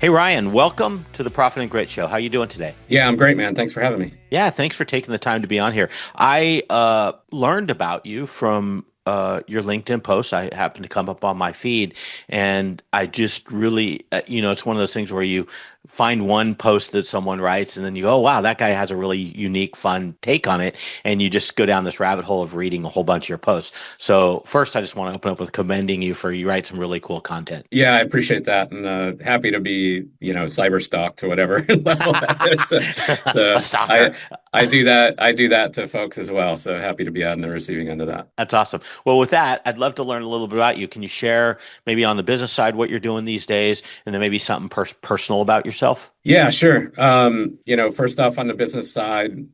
Hey, Ryan, welcome to the Profit and Grit Show. How you doing today? Yeah, I'm great, man. Thanks for having me. Yeah, thanks for taking the time to be on here. I learned about you from your LinkedIn post. I happened to come up on my feed, and I just really, it's one of those things where you find one post that someone writes, and then you go, oh, wow, that guy has a really unique, fun take on it. And you just go down this rabbit hole of reading a whole bunch of your posts. So first, I just want to open up with commending you for you write some really cool content. Yeah, I appreciate that, and happy to be, cyber stalked to whatever level that is. A So stalker. I do that to folks as well. So happy to be on the receiving end of that. That's awesome. Well, with that, I'd love to learn a little bit about you. Can you share maybe on the business side what you're doing these days, and then maybe something personal about yourself? Yeah, sure. First off, on the business side,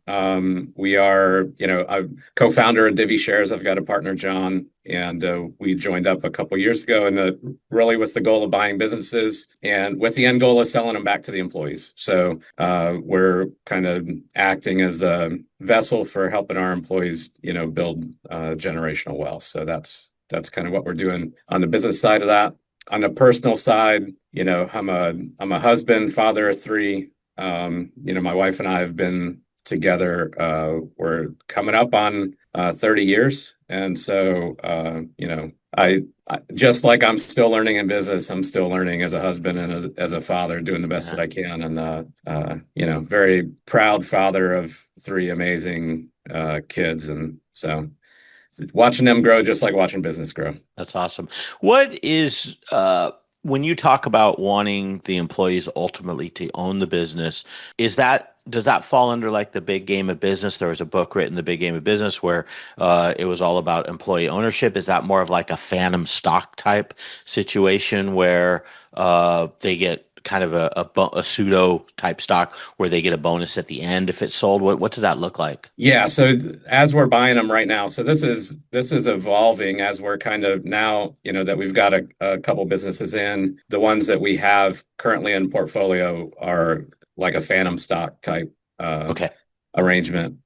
we are, a co-founder of DivviShares. I've got a partner, John, and we joined up a couple years ago, and really with the goal of buying businesses, and with the end goal of selling them back to the employees. So we're kind of acting as a vessel for helping our employees, build generational wealth. So that's kind of what we're doing on the business side of that. On the personal side, I'm a husband, father of three. My wife and I have been together. We're coming up on 30 years, and so I just like I'm still learning in business. I'm still learning as a husband and as a father, doing the best that I can, and very proud father of three amazing kids, and so watching them grow just like watching business grow. That's awesome. What is when you talk about wanting the employees ultimately to own the business, does that fall under like the big game of business? There was a book written, The Big Game of Business, where it was all about employee ownership. Is that more of like a phantom stock type situation where they get kind of a pseudo type stock where they get a bonus at the end if it's sold? What does that look like? Yeah, so as we're buying them right now, so this is evolving as we're kind of now, that we've got a couple businesses in. The ones that we have currently in portfolio are like a phantom stock type Okay. arrangement.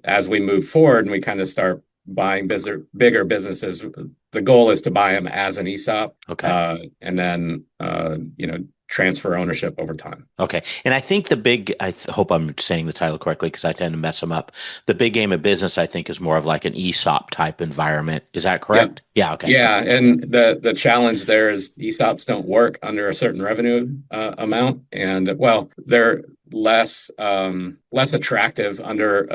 As we move forward and we kind of start buying bigger businesses, the goal is to buy them as an ESOP, Okay. and then transfer ownership over time. Okay. And I think hope I'm saying the title correctly because I tend to mess them up. The Big Game of Business, I think, is more of like an ESOP type environment. Is that Yep. correct? Yeah. Okay. Yeah, and the challenge there is ESOPs don't work under a certain revenue amount, and well, they're less attractive under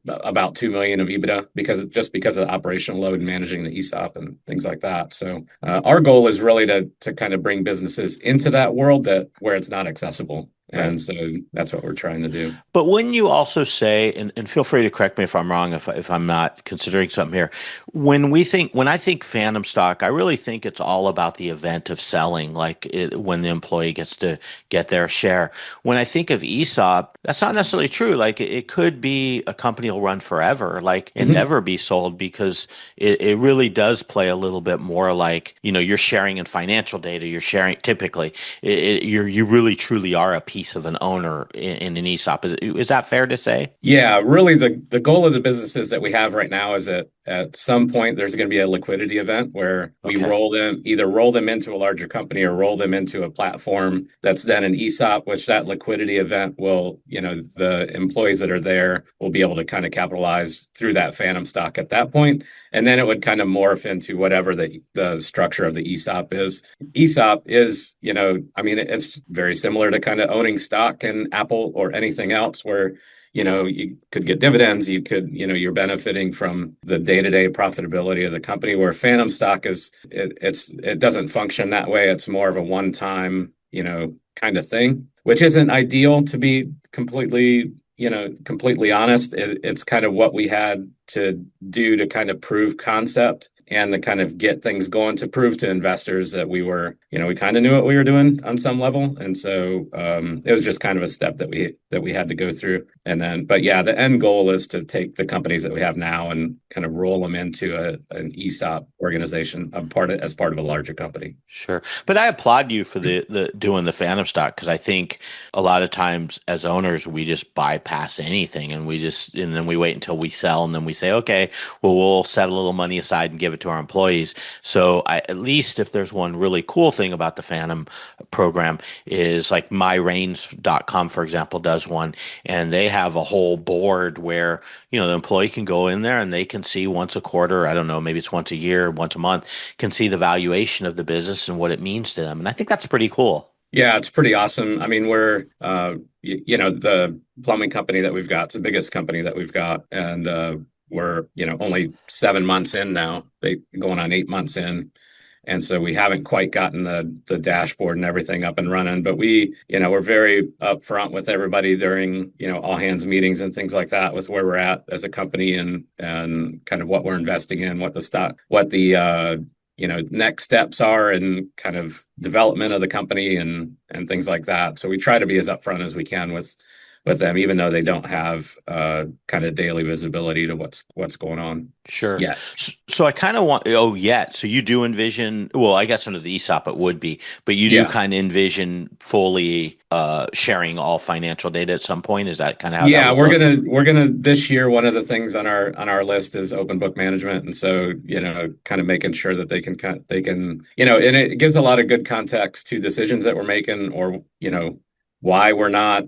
about 2 million of EBITDA because of the operational load and managing the ESOP and things like that. So our goal is really to kind of bring businesses into that world where it's not accessible. Right. And so that's what we're trying to do. But wouldn't you also say, and feel free to correct me if I'm wrong, if I'm not considering something here, when I think phantom stock, I really think it's all about the event of selling, when the employee gets to get their share. When I think of ESOP, that's not necessarily true. Like it could be a company will run forever, and Mhm. never be sold because it really does play a little bit more like, you're sharing in financial data, you're sharing typically, you really truly are a piece of an owner in an ESOP. Is that fair to say? Yeah, really the goal of the businesses that we have right now is that at some point there's going to be a liquidity event where we Okay. either roll them into a larger company or roll them into a platform that's then an ESOP, which that liquidity event will, the employees that are there will be able to kind of capitalize through that phantom stock at that point. And then it would kind of morph into whatever the structure of the ESOP is. ESOP is, it's very similar to kind of owning stock in Apple or anything else where you could get dividends, you're benefiting from the day-to-day profitability of the company, where phantom stock it doesn't function that way. It's more of a one-time, kind of thing, which isn't ideal, to be completely honest. It's kind of what we had to do to kind of prove concept and to kind of get things going, to prove to investors that we kind of knew what we were doing on some level. And so it was just kind of a step that we had to go through. And then, but yeah, the end goal is to take the companies that we have now and kind of roll them into an ESOP organization, as part of a larger company. Sure. But I applaud you for the doing the phantom stock, because I think a lot of times as owners, we just bypass anything and then we wait until we sell, and then we say, okay, well, we'll set a little money aside and give give it to our employees. So at least if there's one really cool thing about the Phantom program is like myreigns.com, for example, does one, and they have a whole board where, the employee can go in there and they can see once a quarter, I don't know, maybe it's once a year, once a month, can see the valuation of the business and what it means to them. And I think that's pretty cool. Yeah, it's pretty awesome. I mean, we're the plumbing company that we've got, it's the biggest company that we've got, and we're only 7 months in now. They going on 8 months in, and so we haven't quite gotten the dashboard and everything up and running. But we're very upfront with everybody during all hands meetings and things like that with where we're at as a company and kind of what we're investing in, what the stock, what the next steps are and kind of development of the company and things like that. So we try to be as upfront as we can with them, even though they don't have kind of daily visibility to what's going on Sure. yet. So I kind of want, oh, yeah. So you do envision, well, I guess under the ESOP it would be, but you do Yeah. kind of envision fully sharing all financial data at some point. Is that kind of how that Yeah, would we're look? gonna we're gonna this year, one of the things on our list is open book management. And so, kind of making sure that and it gives a lot of good context to decisions that we're making or, why we're not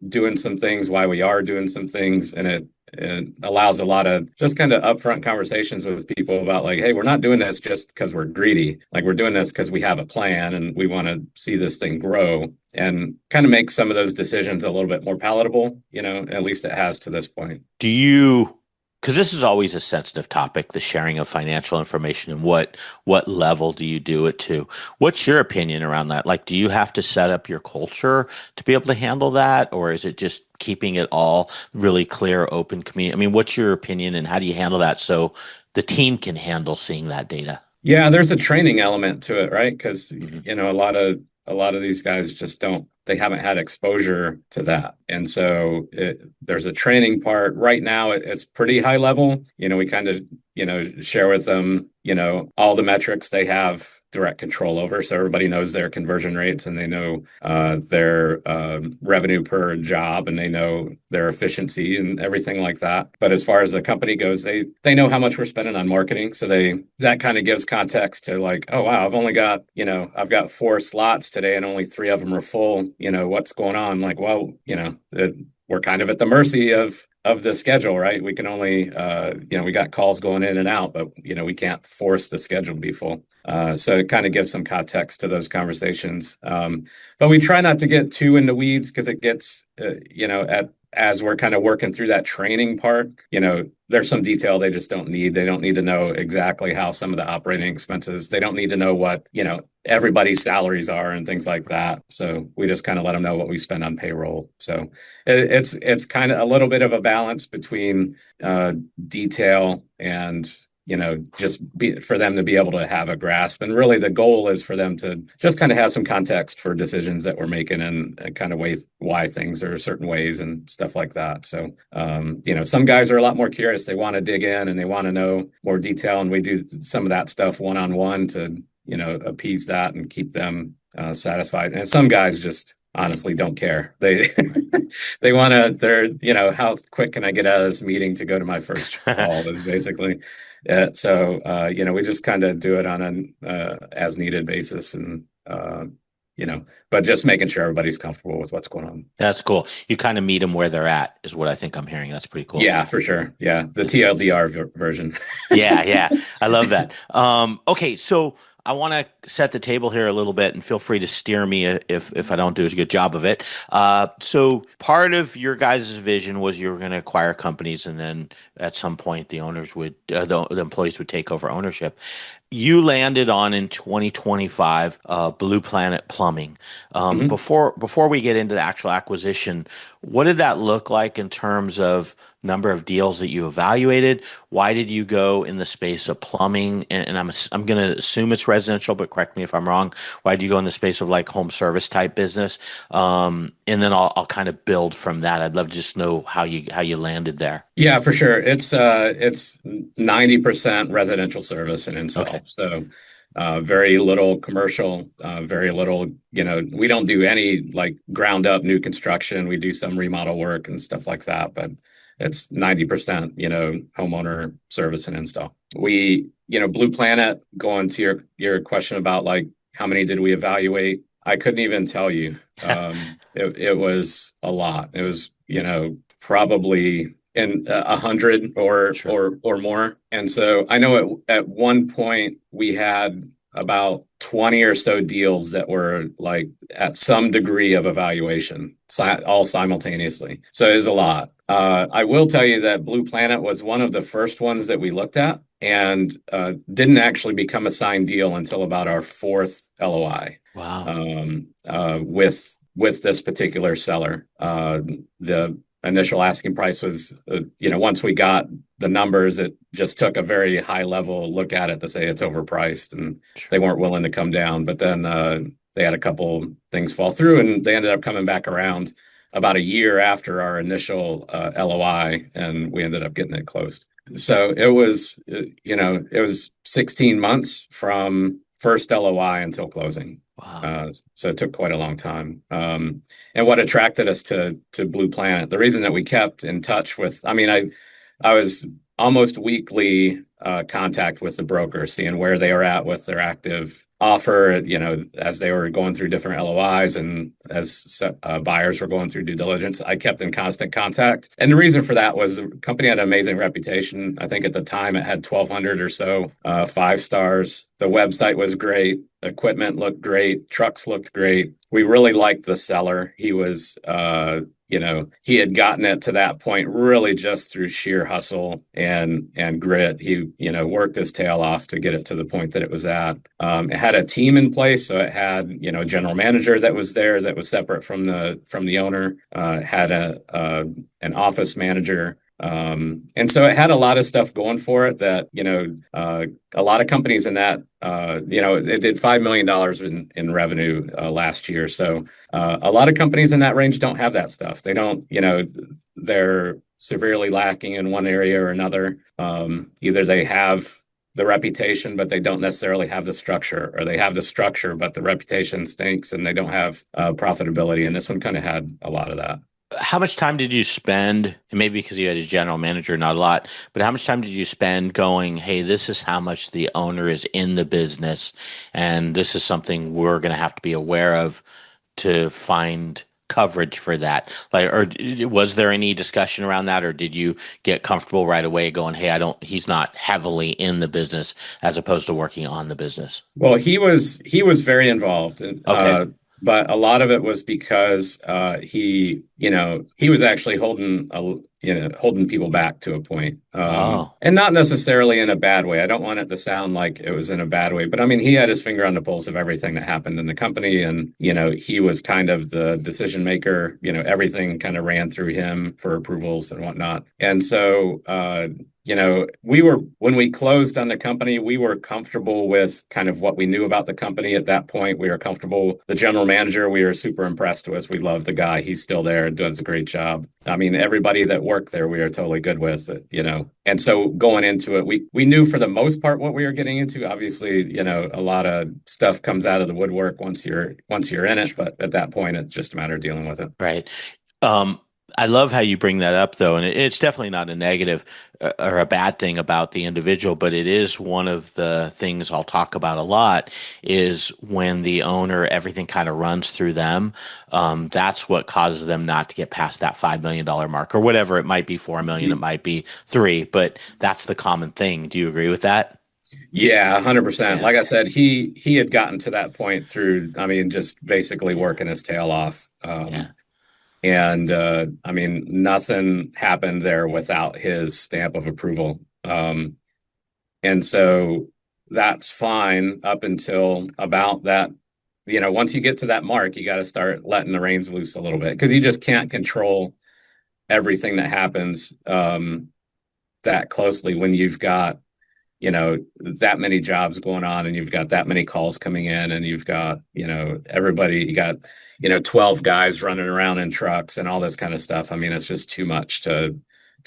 doing some things, why we are doing some things. And it allows a lot of just kind of upfront conversations with people about like, hey, we're not doing this just because we're greedy. Like we're doing this because we have a plan and we want to see this thing grow and kind of make some of those decisions a little bit more palatable, at least it has to this point. Do you, because this is always a sensitive topic, the sharing of financial information, and what level do you do it to? What's your opinion around that? Like, do you have to set up your culture to be able to handle that, or is it just keeping it all really clear, open community? I mean, what's your opinion, and how do you handle that so the team can handle seeing that data? Yeah, there's a training element to it, right? Because Mhm. a lot of these guys just they haven't had exposure to that, and so there's a training part. Right now, it's pretty high level. We kind of share with them all the metrics they have direct control over, so everybody knows their conversion rates and they know their revenue per job and they know their efficiency and everything like that. But as far as the company goes, they know how much we're spending on marketing, so that kind of gives context to like, oh wow, I've got 4 slots today and only 3 of them are full. What's going on? Like, well, we're kind of at the mercy of the schedule, right? We can only, we got calls going in and out, but we can't force the schedule to be full. So it kind of gives some context to those conversations. But we try not to get too in the weeds because it gets, as we're kind of working through that training part, there's some detail they just don't need. They don't need to know exactly how some of the operating expenses, they don't need to know what, everybody's salaries are and things like that. So we just kind of let them know what we spend on payroll. So it's kind of a little bit of a balance between detail and just for them to be able to have a grasp. And really the goal is for them to just kind of have some context for decisions that we're making and kind of why things are certain ways and stuff like that. So, some guys are a lot more curious. They want to dig in and they want to know more detail. And we do some of that stuff one-on-one to, appease that and keep them satisfied. And some guys just honestly don't care. They want to, how quick can I get out of this meeting to go to my first call is basically. So, we just kind of do it on an as needed basis and, but just making sure everybody's comfortable with what's going on. That's cool. You kind of meet them where they're at, is what I think I'm hearing. That's pretty cool. Yeah, for sure. Yeah. The That's good to see. TLDR version. Yeah, yeah. I love that. Okay, so I want to set the table here a little bit and feel free to steer me if I don't do as good job of it. So part of your guys' vision was you were going to acquire companies and then at some point the owners would the employees would take over ownership. You landed on in 2025 Blue Planet Plumbing. Mhm. Before we get into the actual acquisition, what did that look like in terms of number of deals that you evaluated? Why did you go in the space of plumbing? And I'm going to assume it's residential, but correct me if I'm wrong. Why did you go in the space of like home service type business? And then I'll kind of build from that. I'd love to just know how you landed there. Yeah, for sure. It's 90% residential service and Okay. install. So very little commercial, very little, we don't do any like ground up new construction. We do some remodel work and stuff like that, but it's 90%, homeowner service and install. We, Blue Planet, going to your question about like how many did we evaluate? I couldn't even tell you. It was a lot. It was, probably in 100 or Sure. or more. And so I know at one point we had about 20 or so deals that were like at some degree of evaluation, all simultaneously. So it is a lot. I will tell you that Blue Planet was one of the first ones that we looked at and didn't actually become a signed deal until about our fourth LOI Wow. with this particular seller. The initial asking price was, once we got the numbers, it just took a very high level look at it to say it's overpriced, and Sure. they weren't willing to come down. But then they had a couple things fall through, and they ended up coming back around about a year after our initial LOI, and we ended up getting it closed. So it was 16 months from first LOI until closing. Wow. So it took quite a long time. And what attracted us to Blue Planet, the reason that we kept in touch with, I was almost weekly contact with the broker, seeing where they were at with their active offer, as they were going through different LOIs and as buyers were going through due diligence. I kept in constant contact. And the reason for that was the company had an amazing reputation. I think at the time it had 1,200 or so 5 stars. The website was great. Equipment looked great. Trucks looked great. We really liked the seller. He was, he had gotten it to that point really just through sheer hustle and grit. He, worked his tail off to get it to the point that it was at. It had a team in place, so it had, a general manager that was there that was separate from the owner. Had an office manager. And so it had a lot of stuff going for it that, a lot of companies in that, it did $5 million in revenue last year. So a lot of companies in that range don't have that stuff. They don't, they're severely lacking in one area or another. Either they have the reputation, but they don't necessarily have the structure, or they have the structure, but the reputation stinks and they don't have profitability. And this one kind of had a lot of that. How much time did you spend, and maybe because you had a general manager, not a lot, but how much time did you spend going, hey, this is how much the owner is in the business, and this is something we're going to have to be aware of to find coverage for that? Like, or was there any discussion around that, or did you get comfortable right away going, hey, he's not heavily in the business as opposed to working on the business? Well, he was very involved, Okay. but a lot of it was because he was actually holding people back to a point, Oh, and not necessarily in a bad way. I don't want it to sound like it was in a bad way, but I mean he had his finger on the pulse of everything that happened in the company, and he was kind of the decision maker. Everything kind of ran through him for approvals and whatnot, and so. When we closed on the company, we were comfortable with kind of what we knew about the company at that point. We were comfortable. The general manager, we were super impressed with. We love the guy. He's still there, does a great job. I mean, everybody that worked there, we are totally good with. And so going into it, we knew for the most part what we were getting into. Obviously, a lot of stuff comes out of the woodwork once you're in it, but at that point, it's just a matter of dealing with it. right. Um, I love how you bring that up, though, and it's definitely not a negative or a bad thing about the individual, but it is one of the things I'll talk about a lot is when the owner, everything kind of runs through them. That's what causes them not to get past that $5 million mark or whatever. It might be 4 million, it might be three, but that's the common thing. Do you agree with that? Yeah, 100%. Yeah, Like I said, he had gotten to that point through, I mean, just basically yeah, working his tail off. yeah. And I mean, nothing happened there without his stamp of approval. And so that's fine up until about that. Once you get to that mark, you got to start letting the reins loose a little bit because you just can't control everything that happens that closely when you've got that many jobs going on and you've got that many calls coming in and you've got, everybody, you got, 12 guys running around in trucks and all this kind of stuff. I mean, it's just too much to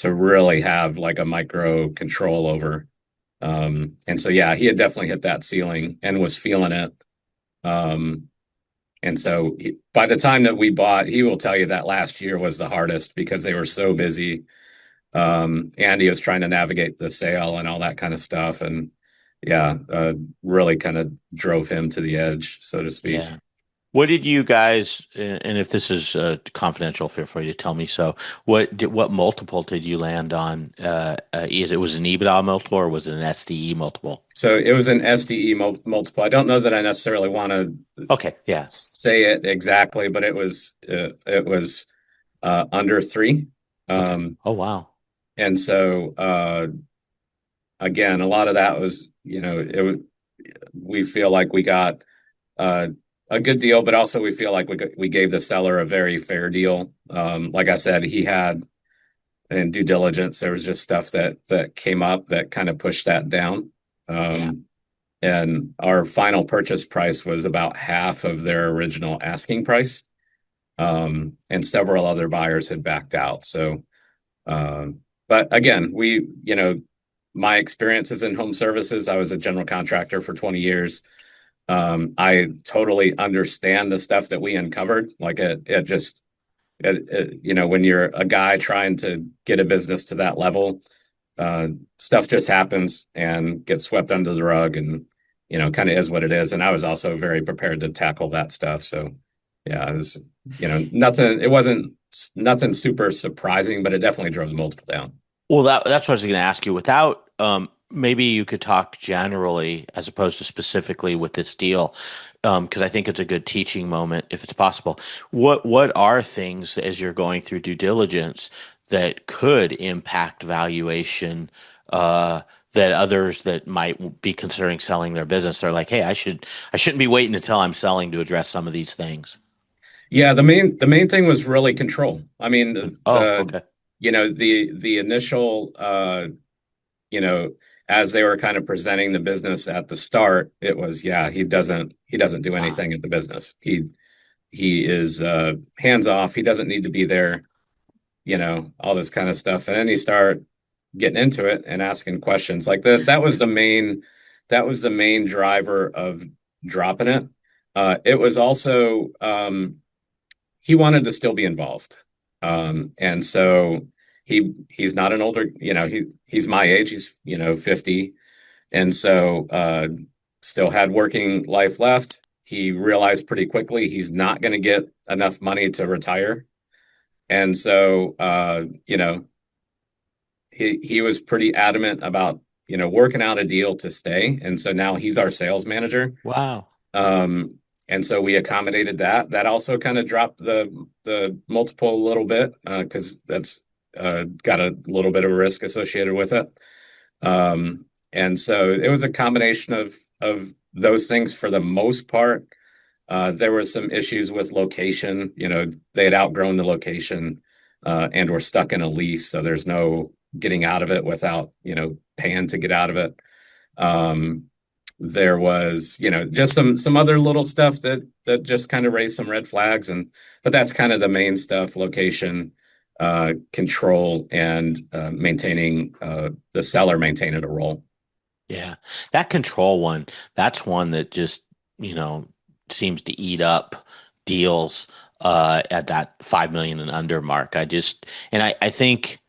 really have like a micro control over. And so, yeah, he had definitely hit that ceiling and was feeling it. Um, and so by the time that we bought, he will tell you that last year was the hardest because they were so busy And he was trying to navigate the sale and all that kind of stuff. And yeah, really kind of drove him to the edge, so to speak. Yeah. What did you guys, and if this is confidential, feel free to tell me so. What multiple did you land on? Is it was an EBITDA multiple or was it an SDE multiple? So it was an SDE multiple. I don't know that I necessarily want to Okay, yeah. say it exactly, but it was under three. Okay. Um, Oh wow. and so again, a lot of that was, we feel like we got uh, a good deal, but also we feel like we gave the seller a very fair deal. Like I said, he had in due diligence, there was just stuff that came up that kind of pushed that down. Yeah. Um, and our final purchase price was about half of their original asking price. And several other buyers had backed out. So, but again, my experience is in home services. I was a general contractor for 20 years. I totally understand the stuff that we uncovered. Like when you're a guy trying to get a business to that level, uh, stuff just happens and gets swept under the rug and, kind of is what it is. And I was also very prepared to tackle that stuff. So yeah, it was, nothing, it wasn't nothing super surprising, but it definitely drove the multiple down. Well, that's what I was going to ask you. Without, maybe you could talk generally as opposed to specifically with this deal, because I think it's a good teaching moment if it's possible. What are things as you're going through due diligence that could impact valuation, that others that might be considering selling their business, they're like, hey, I shouldn't be waiting until I'm selling to address some of these things. Yeah, the main thing was really control. I mean, Oh, okay. the initial you know, as they were kind of presenting the business at the start, it was, yeah, he doesn't do Wow. anything at the business. He is hands off. He doesn't need to be there, all this kind of stuff. And then you start getting into it and asking questions. Like that was the main driver of dropping it. It was also he wanted to still be involved. And so he's not an older, he's my age, he's, 50. And so still had working life left. He realized pretty quickly he's not going to get enough money to retire. And so he was pretty adamant about, working out a deal to stay. And so now he's our sales manager. Wow. Um, and so we accommodated that. That also kind of dropped the multiple a little bit because that's got a little bit of risk associated with it. And so it was a combination of those things for the most part. There were some issues with location. They had outgrown the location and were stuck in a lease, so there's no getting out of it without paying to get out of it. Um, there was, just some other little stuff that just kind of raised some red flags, but that's kind of the main stuff: location, control, and maintaining the seller maintaining a role. Yeah. That control one, that's one that just, you know, seems to eat up deals at that 5 million and under mark. I think,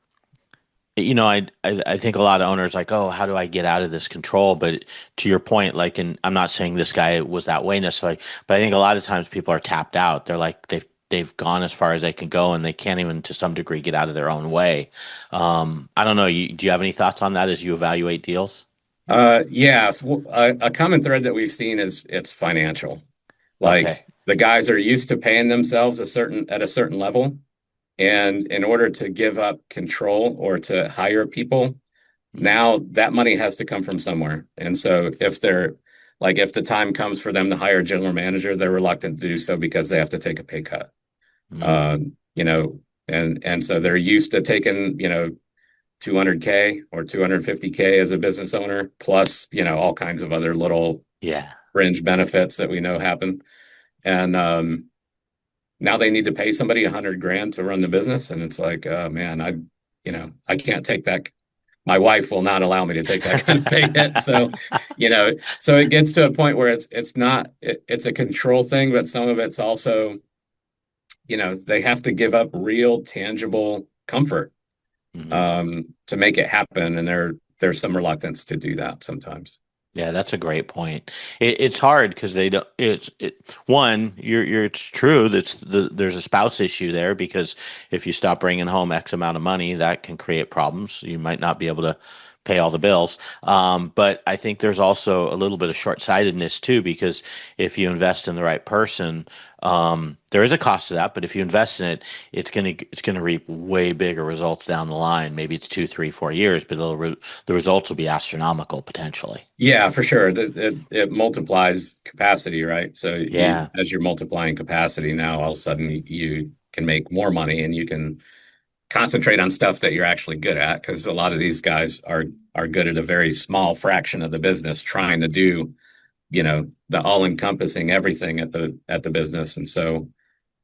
I think a lot of owners like, oh, how do I get out of this control? But to your point, like, and I'm not saying this guy was that way necessarily, but I think a lot of times people are tapped out. They're like they've gone as far as they can go, and they can't even to some degree get out of their own way. I don't know. Do you have any thoughts on that as you evaluate deals? Yeah, so, a common thread that we've seen is it's financial. Okay. Like the guys are used to paying themselves at a certain level, and in order to give up control or to hire people, Mm, now that money has to come from somewhere. And so if the time comes for them to hire a general manager, they're reluctant to do so because they have to take a pay cut. mm, Um, you know, and so they're used to taking, 200K or 250K as a business owner, plus, all kinds of other little yeah. fringe benefits that we know happen. And now they need to pay somebody 100 grand to run the business. And it's like, oh man, I can't take that. My wife will not allow me to take that kind of pay hit. So it gets to a point where it's not, it's a control thing, but some of it's also, they have to give up real tangible comfort. Hmm. to make it happen, and there's some reluctance to do that sometimes. Yeah, that's a great point. It's hard because they don't. One, It's true there's a spouse issue there because if you stop bringing home X amount of money, that can create problems. You might not be able to pay all the bills. But I think there's also a little bit of short-sightedness too because if you invest in the right person, there is a cost to that. But if you invest in it, it's gonna reap way bigger results down the line. Maybe it's 2, 3, 4 years, but the results will be astronomical potentially. Yeah, for sure. It multiplies capacity, right? So Yeah. as you're multiplying capacity, now all of a sudden you can make more money and you can concentrate on stuff that you're actually good at, because a lot of these guys are good at a very small fraction of the business, trying to do, the all-encompassing everything at the business. And so,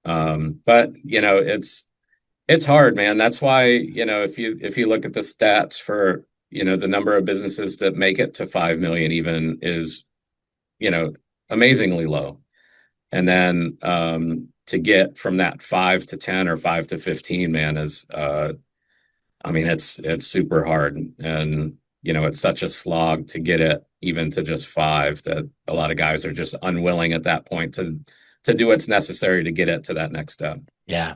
but it's hard, man. That's why, if you look at the stats for, the number of businesses that make it to 5 million even is, you know, amazingly low. And then to get from that 5 to 10 or 5 to 15, man, is I mean, it's super hard. And, it's such a slog to get it even to just five, that a lot of guys are just unwilling at that point to do what's necessary to get it to that next step. Yeah.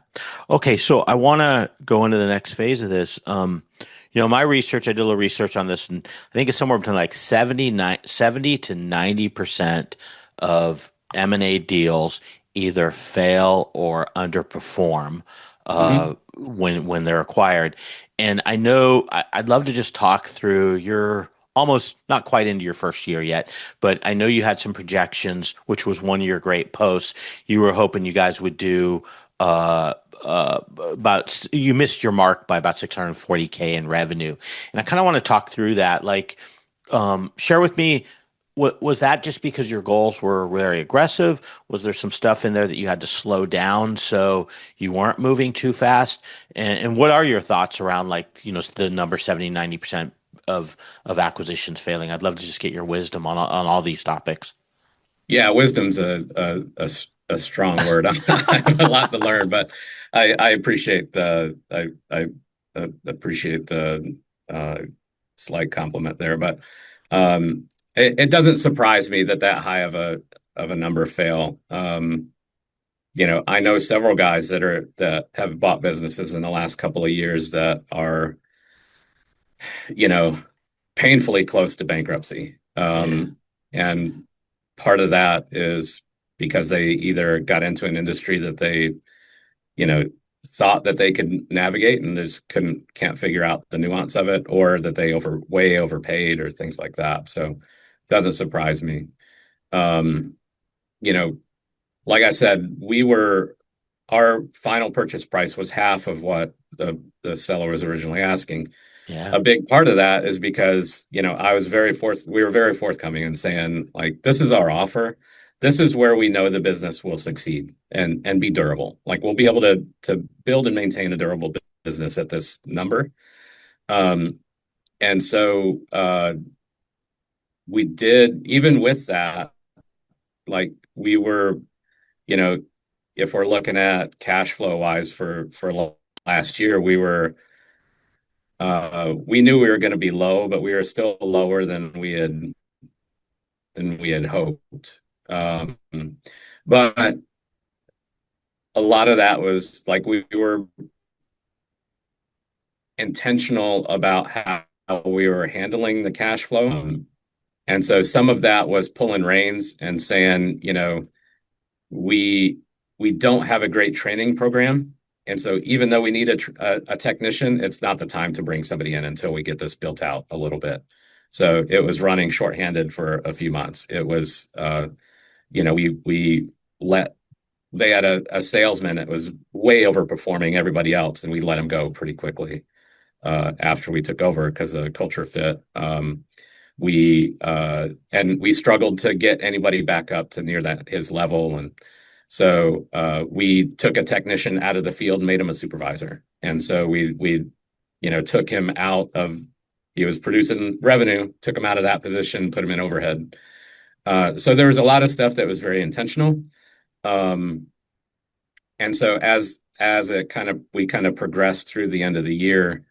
Okay, so I want to go into the next phase of this. My research, I did a little research on this, and I think it's somewhere between like 70 to 90% of M&A deals either fail or underperform Hmm. when they're acquired. And I know I'd love to just talk through your almost not quite into your first year yet, but I know you had some projections, which was one of your great posts. You were hoping you guys would do about you missed your mark by about 640K in revenue. And I kind of want to talk through that. Like, share with me, what was that just because your goals were very aggressive? Was there some stuff in there that you had to slow down so you weren't moving too fast? And what are your thoughts around like, the number 70, 90% of acquisitions failing? I'd love to just get your wisdom on all these topics. Yeah, wisdom's a strong word. I have a lot to learn, but I appreciate the uh, slight compliment there. But it doesn't surprise me that high of a number fail. I know several guys that have bought businesses in the last couple of years that are, you know, painfully close to bankruptcy. Yeah. And part of that is because they either got into an industry that they, you know, thought that they could navigate and just can't figure out the nuance of it, or that they way overpaid or things like that. So it doesn't surprise me. Um, you know, like I said, our final purchase price was half of what the seller was originally asking. Yeah. A big part of that is because, we were very forthcoming in saying, like, this is our offer. This is where we know the business will succeed and be durable. Like, we'll be able to build and maintain a durable business at this number. Um, and so we did, even with that, like, we were, you know, if we're looking at cash flow wise for last year, we knew we were going to be low, but we were still lower than we had hoped. But a lot of that was like we were intentional about how we were handling the cash flow. And so some of that was pulling reins and saying, we we don't have a great training program. And so even though we need a technician, it's not the time to bring somebody in until we get this built out a little bit. So it was running shorthanded for a few months. It was, we let they had a salesman that was way overperforming everybody else, and we let him go pretty quickly after we took over because the culture fit. We struggled to get anybody back up to near that his level, and so we took a technician out of the field and made him a supervisor. And so we took him out of he was producing revenue, took him out of that position, put him in overhead. So there was a lot of stuff that was very intentional. Um, and so as we kind of progressed through the end of the year,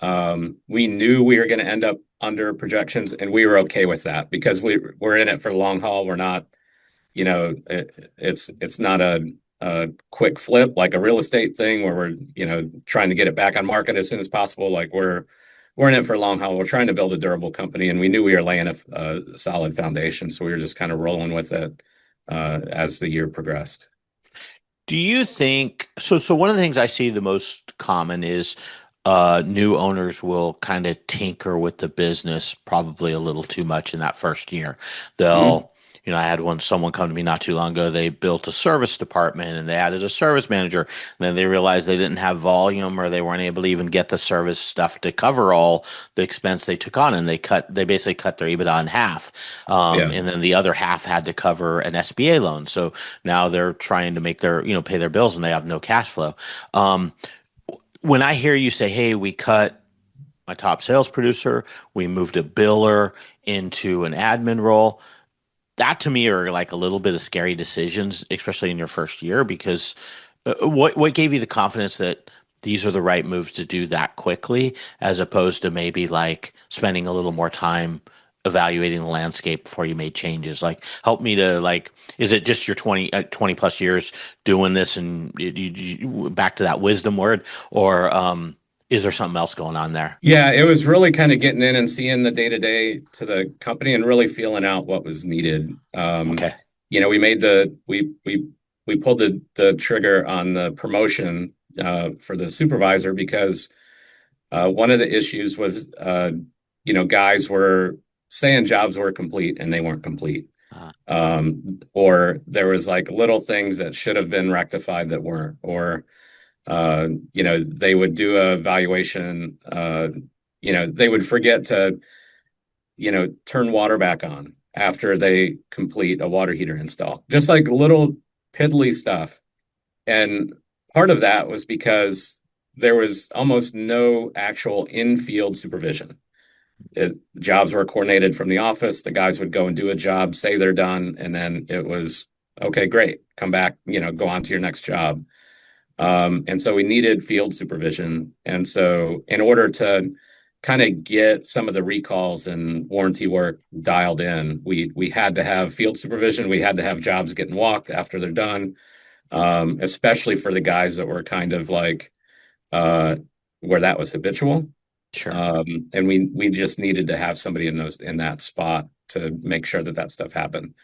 We knew we were going to end up under projections, and we were okay with that because we're in it for the long haul. We're not, it's not a quick flip like a real estate thing where we're, trying to get it back on market as soon as possible. Like we're in it for a long haul. We're trying to build a durable company, and we knew we were laying a solid foundation, so we were just kind of rolling with it as the year progressed. Do you think so? So one of the things I see the most common is new owners will kind of tinker with the business probably a little too much in that first year. Mhm. They'll, I had someone come to me not too long ago. They built a service department and they added a service manager. And then they realized they didn't have volume or they weren't able to even get the service stuff to cover all the expense they took on. And they basically cut their EBITDA in half. Yeah. And then the other half had to cover an SBA loan. So now they're trying to make their, pay their bills and they have no cash flow. Um, when I hear you say, "Hey, we cut my top sales producer, we moved a biller into an admin role," that to me are like a little bit of scary decisions, especially in your first year. Because what gave you the confidence that these are the right moves to do that quickly, as opposed to maybe like spending a little more time evaluating the landscape before you made changes? Like, help me to like, is it just your 20 plus years doing this and back to that wisdom word, or is there something else going on there? Yeah, it was really kind of getting in and seeing the day to day to the company and really feeling out what was needed. Okay. We made we pulled the trigger on the promotion for the supervisor because one of the issues was guys were saying jobs were complete and they weren't complete. Uh, Or there was like little things that should have been rectified that weren't, or they would do a valuation, they would forget to, turn water back on after they complete a water heater install. Just like little piddly stuff. And part of that was because there was almost no actual in-field supervision. Jobs were coordinated from the office. The guys would go and do a job, say they're done, and then it was, okay, great, come back, go on to your next job. And so we needed field supervision. And so in order to kind of get some of the recalls and warranty work dialed in, we had to have field supervision. We had to have jobs getting walked after they're done, especially for the guys that were kind of like uh, where that was habitual. sure. And we just needed to have somebody in that spot to make sure that that stuff happened.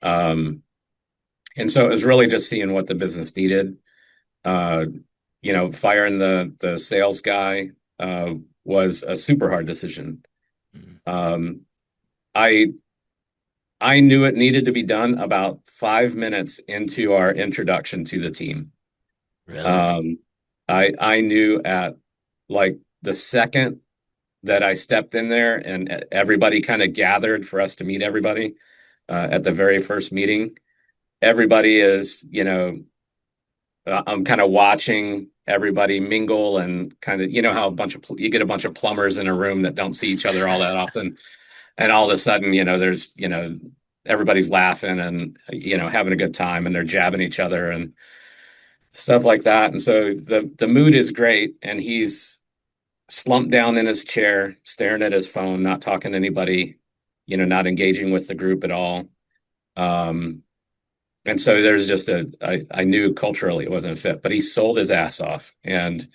Um, and so it was really just seeing what the business needed. Uh, Firing the sales guy was a super hard decision. Mhm. Um, I I knew it needed to be done about 5 minutes into our introduction to the team. Really? Um, I knew at like the second that I stepped in there and everybody kind of gathered for us to meet everybody at the very first meeting. Everybody is, I'm kind of watching everybody mingle and kind of, how you get a bunch of plumbers in a room that don't see each other all that often. And all of a sudden, there's, everybody's laughing and, having a good time and they're jabbing each other and stuff like that. And so the mood is great. And he's slumped down in his chair, staring at his phone, not talking to anybody, not engaging with the group at all. Um, and so there's just I knew culturally it wasn't a fit, but he sold his ass off and,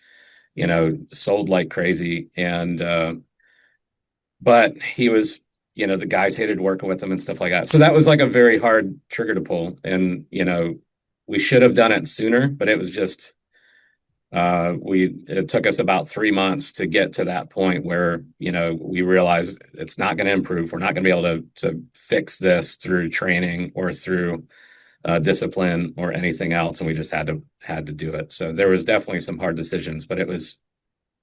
sold like crazy. And, but he was, the guys hated working with him and stuff like that. So that was like a very hard trigger to pull. And, we should have done it sooner, but it was just, it took us about 3 months to get to that point where, we realized it's not going to improve. We're not going to be able to fix this through training or through discipline or anything else, and we just had to do it. So there was definitely some hard decisions, but it was,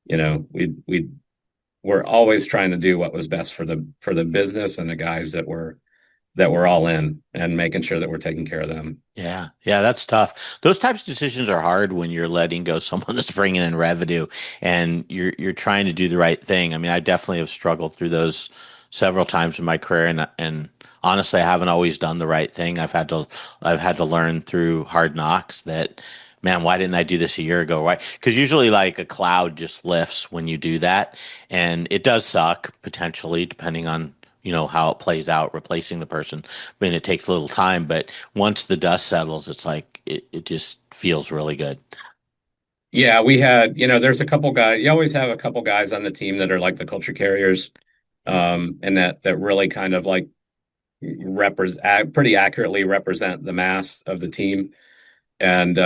we were always trying to do what was best for the business and the guys that were all in and making sure that we're taking care of them. Yeah, yeah, that's tough. Those types of decisions are hard when you're letting go someone that's bringing in revenue and you're trying to do the right thing. I mean, I definitely have struggled through those several times in my career, and honestly, I haven't always done the right thing. I've had to learn through hard knocks that man, why didn't I do this a year ago? Right? Because usually, like a cloud just lifts when you do that, and it does suck potentially, depending on how it plays out, replacing the person. I mean, it takes a little time, but once the dust settles, it's like it just feels really good. Yeah, we had, there's a couple guys, you always have a couple guys on the team that are like the culture carriers, Yeah. and that really kind of like pretty accurately represent the mass of the team. And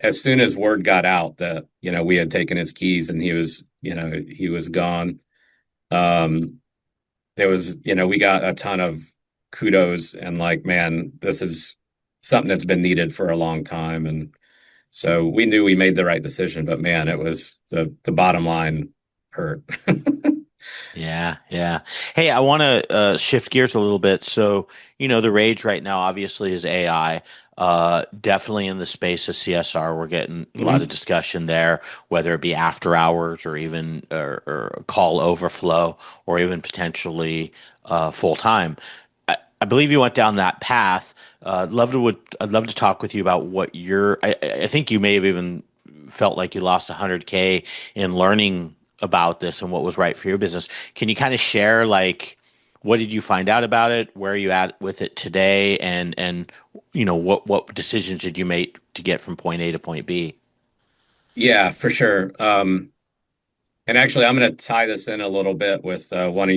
as soon as word got out that, we had taken his keys and he was gone, um, there was, we got a ton of kudos and like, man, this is something that's been needed for a long time. And so we knew we made the right decision, but man, it was the bottom line hurt. Yeah, yeah. Hey, I want to shift gears a little bit. So, the rage right now obviously is AI. Definitely in the space of CSR, we're getting a lot of Mhm. discussion there, whether it be after hours or even or call overflow or even potentially full time. I believe you went down that path. I'd love to talk with you about what I think you may have even felt like you lost 100K in learning about this and what was right for your business. Can you kind of share like what did you find out about it? Where are you at with it today? And what decisions did you make to get from point A to point B? Yeah, for sure. And actually, I'm going to tie this in a little bit with one of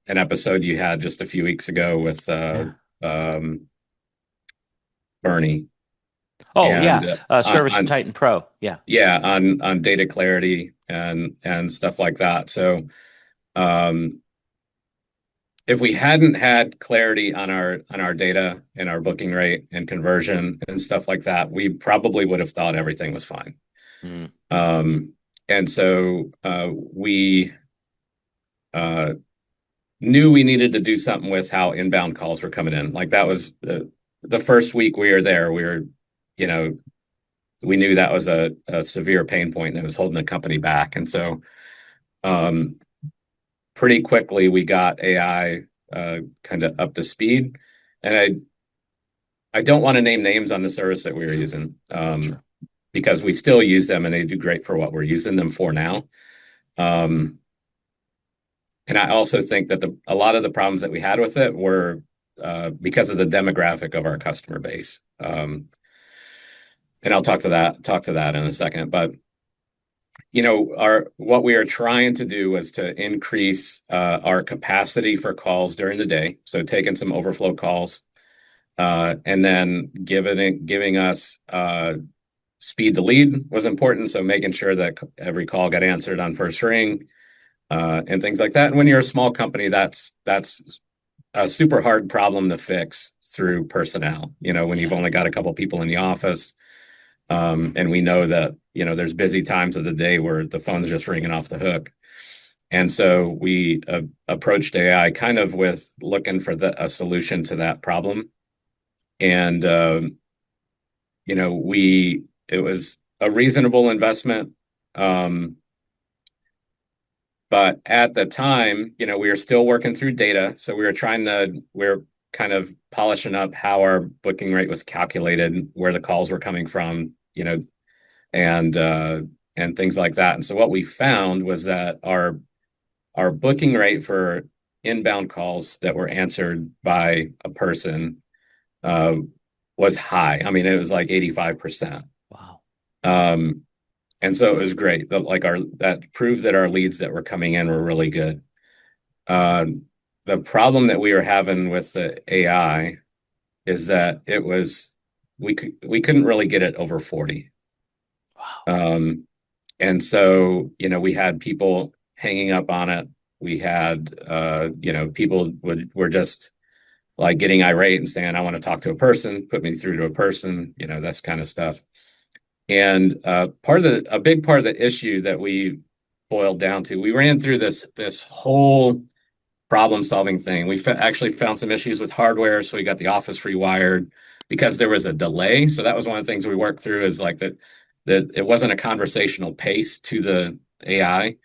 an episode you had just a few weeks ago with Yeah. um, Bernie Oh and yeah, Service and Titan Pro. Yeah. yeah, on data clarity and stuff like that. So, um, if we hadn't had clarity on our data and our booking rate and conversion and stuff like that, we probably would have thought everything was fine. Mm, Um, and so we uh, knew we needed to do something with how inbound calls were coming in. Like that was the first week we were there. You know, we knew that was a severe pain point that was holding the company back. And so um, pretty quickly we got AI kind of up to speed. And I don't want to name names on the service that we were sure, using sure. because we still use them and they do great for what we're using them for now. Um, and I also think that a lot of the problems that we had with it were because of the demographic of our customer base. And I'll talk to that in a second. But our what we are trying to do was to increase our capacity for calls during the day. So taking some overflow calls, and then giving us speed to lead was important. So making sure that every call got answered on first ring, and things like that. And when you're a small company, that's a super hard problem to fix through personnel. When you've Yeah. only got a couple people in the office, and we know that there's busy times of the day where the phone's just ringing off the hook. And so we approached AI kind of with looking for a solution to that problem. And it was a reasonable investment. Um, But at the time, we were still working through data. So we were kind of polishing up how our booking rate was calculated, where the calls were coming from, and and things like that. And so what we found was that our booking rate for inbound calls that were answered by a person uh, was high. I mean, it was like 85%. Wow. Um, and so it was great. That proved that our leads that were coming in were really good. Uh, the problem that we were having with the AI is that we couldn't really get it over 40. Wow. Um, and so, we had people hanging up on it. We had, people were just like getting irate and saying, I want to talk to a person, put me through to a person, that's kind of stuff. And a big part of the issue that we boiled down to, we ran through this whole problem-solving thing. We actually found some issues with hardware, so we got the office rewired because there was a delay. So that was one of the things we worked through is like that it wasn't a conversational pace to the AI.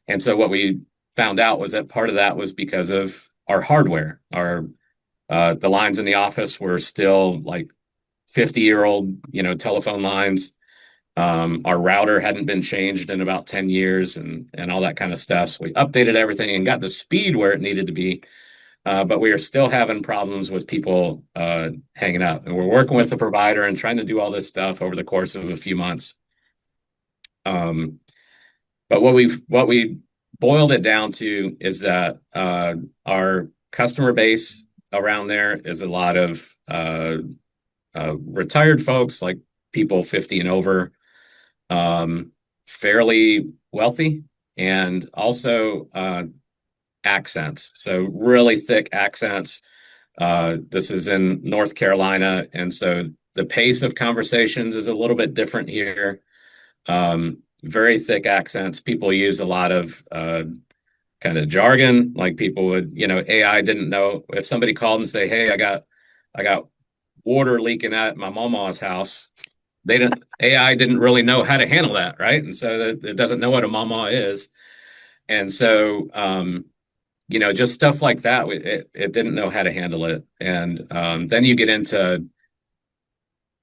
And so what we found out was that part of that was because of our hardware. The lines in the office were still like 50-year-old, telephone lines. Our router hadn't been changed in about 10 years and all that kind of stuff. So we updated everything and got the speed where it needed to be. But we are still having problems with people hanging up. And we're working with the provider and trying to do all this stuff over the course of a few months. Um, but what we boiled it down to is that our customer base around there is a lot of retired folks, like people 50 and over, um, fairly wealthy, and also accents. So really thick accents. This is in North Carolina, and so the pace of conversations is a little bit different here. Very thick accents. People use a lot of kind of jargon, like people would, AI didn't know if somebody called and say, "Hey, I got water leaking at my mama's house." They didn't AI didn't really know how to handle that, right? And so it doesn't know what a mama is. And so just stuff like that, it didn't know how to handle it. And then you get into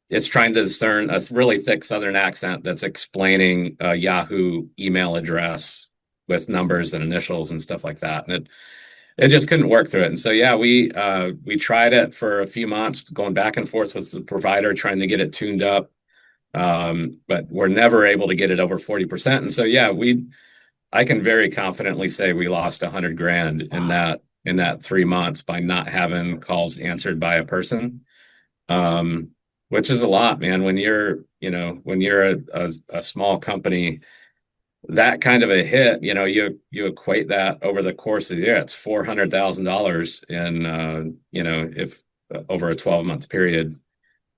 it's trying to discern a really thick Southern accent that's explaining a Yahoo email address with numbers and initials and stuff like that. And it just couldn't work through it. And so yeah, we tried it for a few months, going back and forth with the provider, trying to get it tuned up. But we're never able to get it over 40%. And so yeah, I can very confidently say we lost 100 grand Wow. in that 3 months by not having calls answered by a person. Um, which is a lot, man. When you're a small company, that kind of a hit, you equate that over the course of the year, it's $400,000 in if over a 12-month period.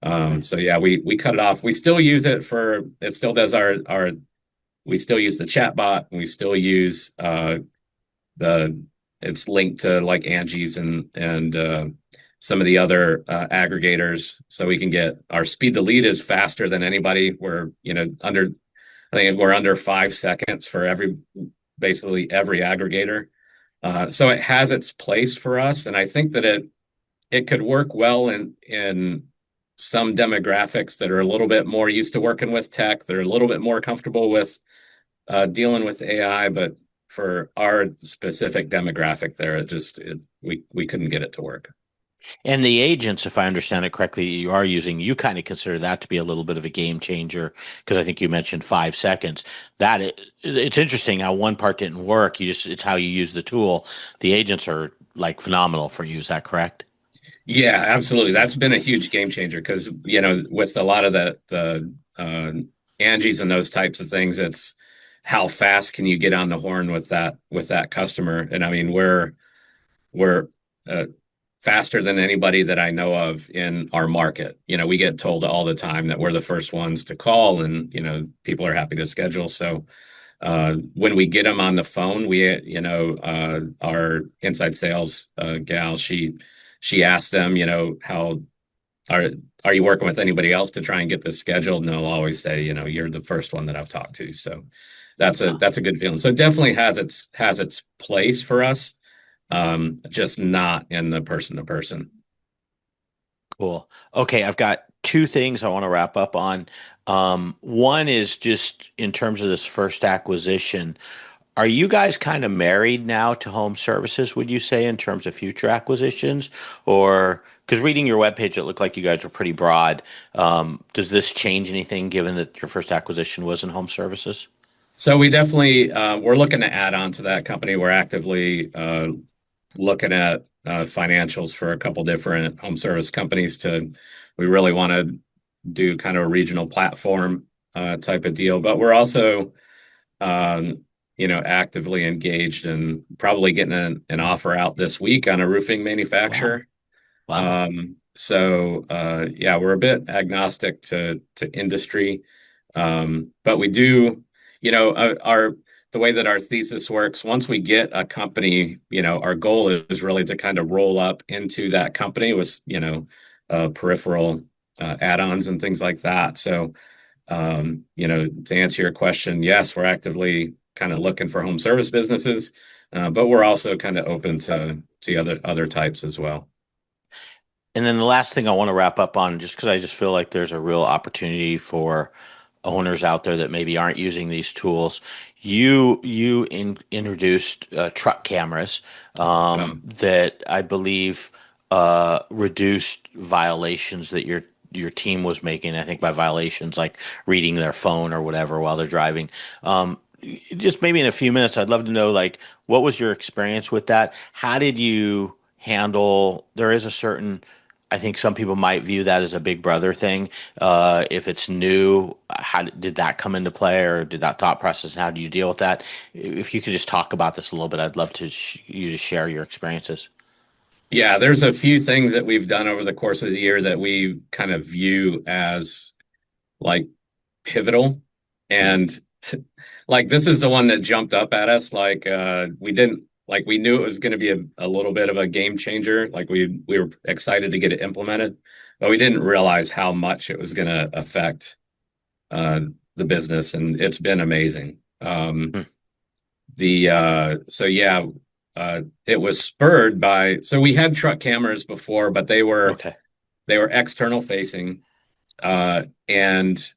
Right. So yeah, we cut it off. We still use it for it still does our we still use the chat bot. We still use the it's linked to like Angie's and some of the other aggregators, so we can get our speed to lead is faster than anybody. We're under I think we're under 5 seconds for basically every aggregator. So it has its place for us, and I think that it could work well in some demographics that are a little bit more used to working with tech. They're a little bit more comfortable with dealing with AI, but for our specific demographic there, we couldn't get it to work. And the agents, if I understand it correctly, you are using, you kind of consider that to be a little bit of a game changer because I think you mentioned 5 seconds. It's interesting how one part didn't work. It's how you use the tool. The agents are like phenomenal for you. Is that correct? Yeah, absolutely. That's been a huge game changer because, with a lot of the Angies and those types of things, it's how fast can you get on the horn with that customer? And I mean, we're uh, faster than anybody that I know of in our market. We get told all the time that we're the first ones to call, and people are happy to schedule. So when we get them on the phone, our inside sales gal, she asked them, how are are you working with anybody else to try and get this scheduled? And they'll always say, you're the first one that I've talked to. So that's a good feeling. So it definitely has its place for us, just not in the person to person. Cool. Okay, I've got two things I want to wrap up on. One is just in terms of this first acquisition. Are you guys kind of married now to home services, would you say, in terms of future acquisitions? Or because reading your webpage, it looked like you guys were pretty broad. Does this change anything given that your first acquisition was in home services? So we definitely we're looking to add on to that company. We're actively looking at financials for a couple different home service companies. We really want to do kind of a regional platform type of deal, but we're also actively engaged and probably getting an offer out this week on a roofing Wow. manufacturer. Wow. Yeah, we're a bit agnostic to industry, but we do, our the way that our thesis works. Once we get a company, our goal is really to kind of roll up into that company with peripheral add-ons and things like that. So, to answer your question, yes, we're actively kind of looking for home service businesses, but we're also kind of open to other types as well. And then the last thing I want to wrap up on, just because I just feel like there's a real opportunity for owners out there that maybe aren't using these tools. Introduced truck cameras that I believe reduced violations that your team was making. I think by violations like reading their phone or whatever while they're driving. Just maybe in a few minutes, I'd love to know like what was your experience with that? How did you handle? There is a certain I think some people might view that as a big brother thing. If it's new, how did that come into play, or did that thought process? How do you deal with that? If you could just talk about this a little bit, I'd love to you to share your experiences. Yeah, there's a few things that we've done over the course of the year that we kind of view as like pivotal. And like this is the one that jumped up at us. Like we didn't like we knew it was going to be a little bit of a game changer. Like we were excited to get it implemented, but we didn't realize how much it was going to affect uh the business, and it's been amazing. Hmm. The so yeah, it was spurred by so we had truck cameras before, but Okay. they were external facing, and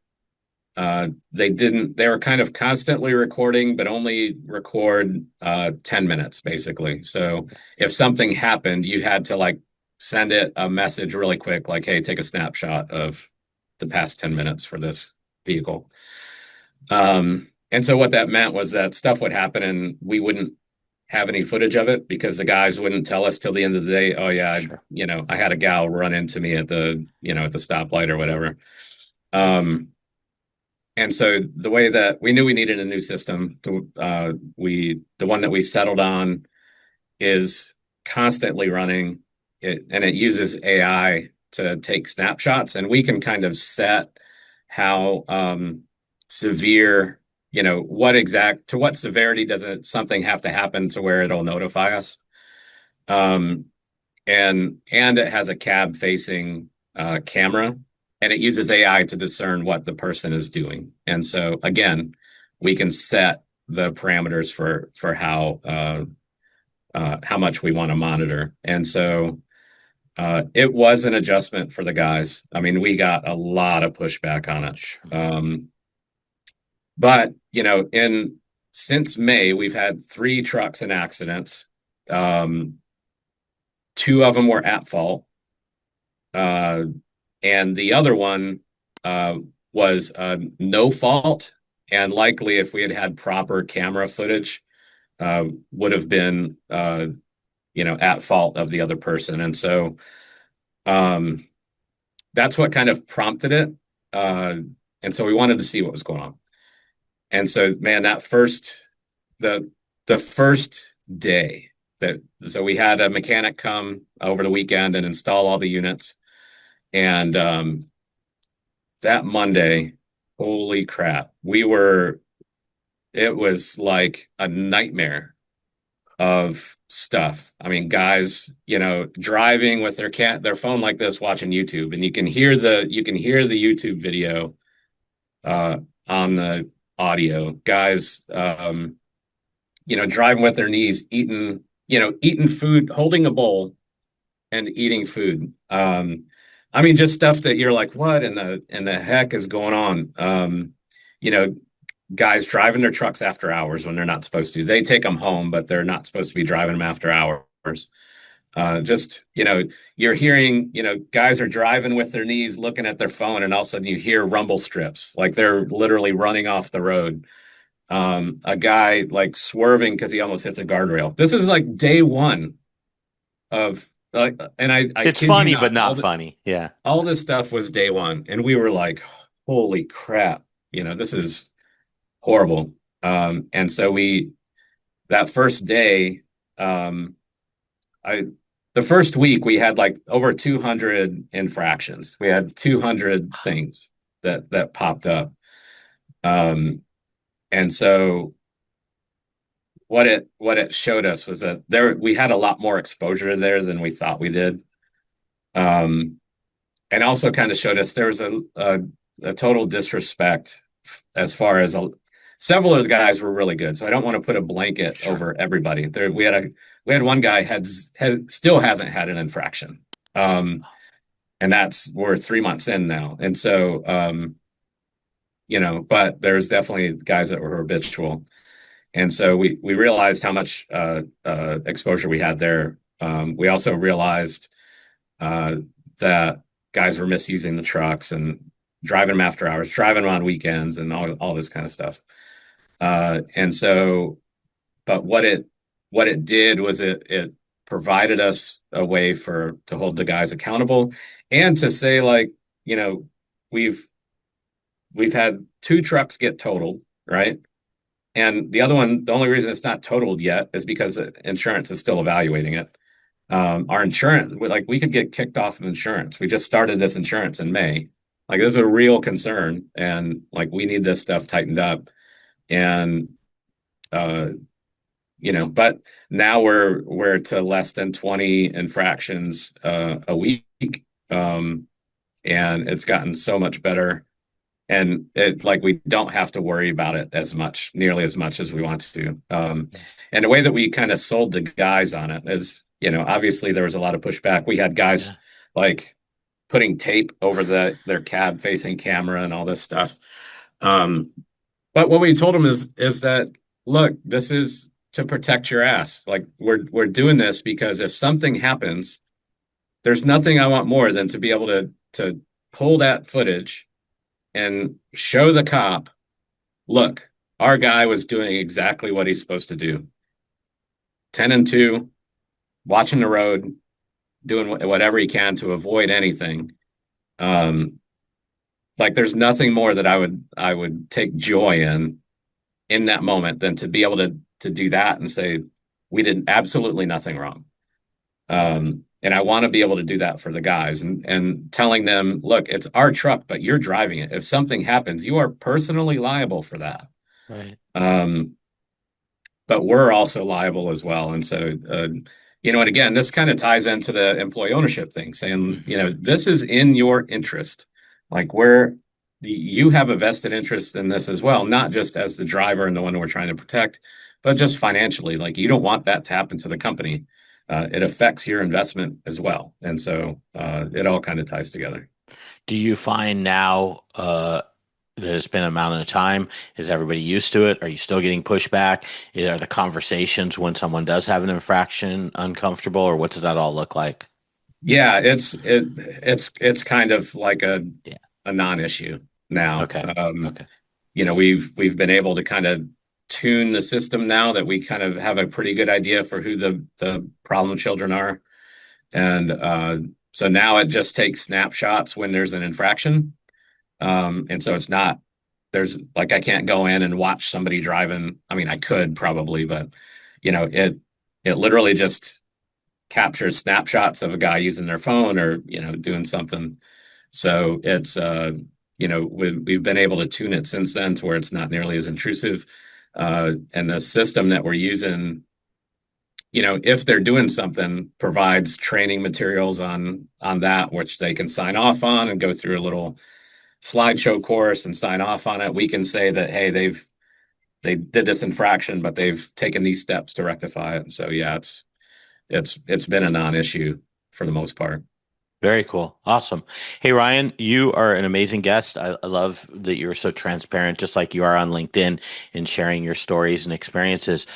they were kind of constantly recording, but only record 10 minutes basically. So if something happened, you had to like send it a message really quick, like, hey, take a snapshot of the past 10 minutes for this vehicle. And so what that meant was that stuff would happen and we wouldn't have any footage of it because the guys wouldn't tell us till the end of the day, oh yeah, Sure. I had a gal run into me at the stoplight or whatever. Um, and so the way that we knew we needed a new system, the one that we settled on is constantly running it, and it uses AI to take snapshots, and we can kind of set how severe, to what severity does something have to happen to where it'll notify us. Um, and it has a cab facing camera, and it uses AI to discern what the person is doing. And so again, we can set the parameters for how much we want to monitor. And so it was an adjustment for the guys. I mean, we got a lot of pushback on it. Sure. But in since May, we've had 3 trucks in accidents. Um, 2 of them were at fault. Uh, and the other one uh, was no fault, and likely if we had had proper camera footage, would have been at fault of the other person. And so um, that's what kind of prompted it. Uh, and so we wanted to see what was going on. And so, man, the the first day so we had a mechanic come over the weekend and install all the units. And that Monday, holy crap, it was like a nightmare of stuff. I mean, guys, driving with their phone like this, watching YouTube, and you can hear the YouTube video uh, on the audio. Guys, driving with their knees, eating food, holding a bowl and eating food. I mean, just stuff that you're like, what in the heck is going on? You know, Guys driving their trucks after hours when they're not supposed to. They take them home, but they're not supposed to be driving them after hours. You're hearing, guys are driving with their knees, looking at their phone, and all of a sudden you hear rumble strips, like they're literally running off the road. A guy like swerving because he almost hits a guardrail. This is like day one of and I It's kid you funny, but not, not funny. Yeah. all this stuff was day one, and we were like, holy crap, this is horrible. And so that first day, um, I the first week we had like over 200 infractions. We had 200 things that popped up. Um, and so what it showed us was that we had a lot more exposure there than we thought we did. Um, and also kind of showed us there was a total disrespect as far as several of the guys were really good. So I don't want to put a blanket Sure. over everybody. We had one guy had still hasn't had an infraction. Um, and we're 3 months in now. And so, but there's definitely guys that were habitual. And so we realized how much exposure we had there. We also realized uh, that guys were misusing the trucks and driving them after hours, driving them on weekends, and all this kind of stuff. And so, but what it did was it provided us a way to hold the guys accountable and to say, like, you know, we've we've had two trucks get totaled, right? And the other one, the only reason it's not totaled yet is because insurance is still evaluating it. Our insurance, like, we could get kicked off of insurance. We just started this insurance in May. Like, this is a real concern, and like, we need this stuff tightened up. And uh, but now we're to less than 20 infractions a week, um, and it's gotten so much better. And it like we don't have to worry about it nearly as much as we want to. And the way that we kind of sold the guys on it is, obviously there was a lot of pushback. We had guys Yeah. like putting tape over their cab facing camera and all this stuff. Um, but what we told them is that, look, this is to protect your ass. Like, we're doing this because if something happens, there's nothing I want more than to be able to pull that footage and show the cop, look, our guy was doing exactly what he's supposed to do. 10 and 2, watching the road, doing whatever he can to avoid anything. Um, like, there's nothing more that I would take joy in that moment than to be able to do that and say we did absolutely nothing wrong. And I want to be able to do that for the guys and telling them, look, it's our truck, but you're driving it. If something happens, you are personally liable for that. Right. Um, but we're also liable as well. And so, and again, this kind of ties into the employee ownership thing, saying, this is in your interest. Like, you have a vested interest in this as well, not just as the driver and the one we're trying to protect, but just financially. Like, you don't want that to happen to the company. It affects your investment as well. And so it all kind of ties together. Do you find now that it's been an amount of time, is everybody used to it? Are you still getting pushback? Are the conversations when someone does have an infraction uncomfortable, or what does that all look like? Yeah, it's kind of like a Yeah. a non-issue now. Okay. Okay. We've been able to kind of tune the system now that we kind of have a pretty good idea for who the problem children are. And so now it just takes snapshots when there's an infraction. And so it's not, there's like, I can't go in and watch somebody driving. I mean, I could probably, but it literally just captures snapshots of a guy using their phone or, doing something. So it's, we've been able to tune it since then to where it's not nearly as intrusive. And the system that we're using, if they're doing something, provides training materials on that, which they can sign off on and go through a little slideshow course and sign off on it. We can say that, hey, they did this infraction, but they've taken these steps to rectify it. And so, yeah, it's been a non-issue for the most part. Very cool. Awesome. Hey, Ryan, you are an amazing guest. I love that you're so transparent, just like you are on LinkedIn, in sharing your stories and experiences.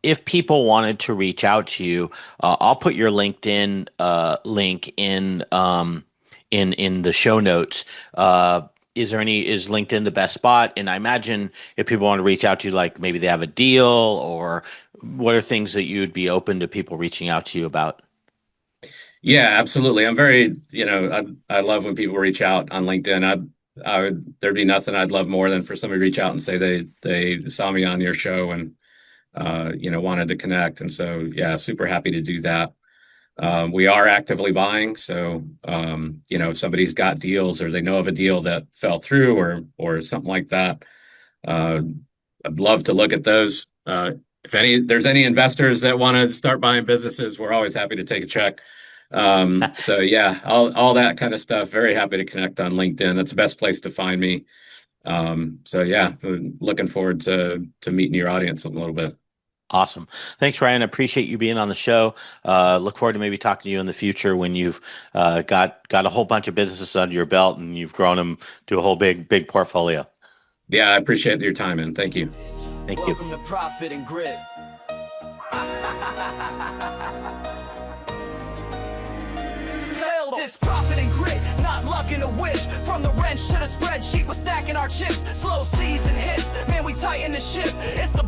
If people wanted to reach out to you, I'll put your LinkedIn link in the show notes. Is LinkedIn the best spot? And I imagine if people want to reach out to you, like maybe they have a deal, or what are things that you'd be open to people reaching out to you about? Yeah, absolutely. I'm very, I love when people reach out on LinkedIn. There'd be nothing I'd love more than for somebody to reach out and say they saw me on your show and wanted to connect. And so, yeah, super happy to do that. We are actively buying. So, if somebody's got deals or they know of a deal that fell through or something like that, uh, I'd love to look at those. If there's any investors that want to start buying businesses, we're always happy to take a check. So yeah, all that kind of stuff. Very happy to connect on LinkedIn. That's the best place to find me. So yeah, looking forward to meeting your audience a little bit. Awesome. Thanks, Ryan. I appreciate you being on the show. Look forward to maybe talking to you in the future when you've got a whole bunch of businesses under your belt and you've grown them to a whole big portfolio. Yeah, I appreciate your time, and thank you. Thank you. Welcome to Profit and Grit. It's profit and grit, not luck and a wish. From the wrench to the spreadsheet, we're stacking our chips. Slow season hits, man, we tighten the ship. It's the